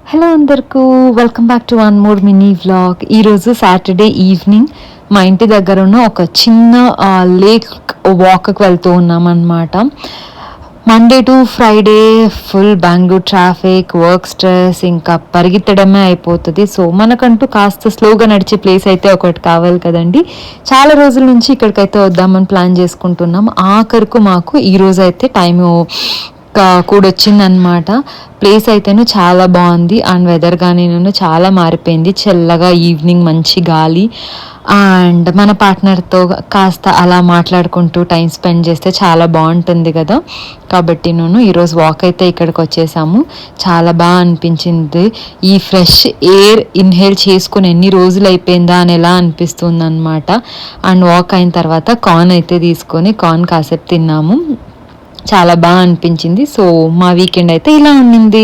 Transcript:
Hello అందరికీ welcome back to one more mini vlog. ఈరోజు Saturday evening మా ఇంటి దగ్గర ఉన్న ఒక చిన్న లేక్ వాక్కి వెళ్తూ ఉన్నామన్నమాట. Monday to Friday full Bengaluru traffic, work stress, ఇంకా పరిగెత్తడమే అయిపోతుంది. సో మనకంటూ కాస్త స్లోగా నడిచే ప్లేస్ అయితే ఒకటి కావాలి కదండి. చాలా రోజుల నుంచి ఇక్కడికైతే వద్దామని ప్లాన్ చేసుకుంటున్నాం. ఆఖరికి మాకు ఈరోజు అయితే టైము కూడా వచ్చిందనమాట. ప్లేస్ అయితేను చాలా బాగుంది అండ్ వెదర్ కానీ చాలా మారిపోయింది. చల్లగా ఈవినింగ్ మంచి గాలి అండ్ మన పార్ట్నర్తో కాస్త అలా మాట్లాడుకుంటూ టైం స్పెండ్ చేస్తే చాలా బాగుంటుంది కదా. కాబట్టి ఈరోజు వాక్ అయితే ఇక్కడికి వచ్చేసాము. చాలా బాగా అనిపించింది. ఈ ఫ్రెష్ ఎయిర్ ఇన్హేల్ చేసుకుని ఎన్ని రోజులు అయిపోయిందా అని ఎలా అనిపిస్తుంది అనమాట. అండ్ వాక్ అయిన తర్వాత కార్న్ అయితే తీసుకొని కార్న్ కాసేపు తిన్నాము. చాలా బాగా అనిపించింది. సో మా వీకెండ్ అయితే ఇలా ఉండింది.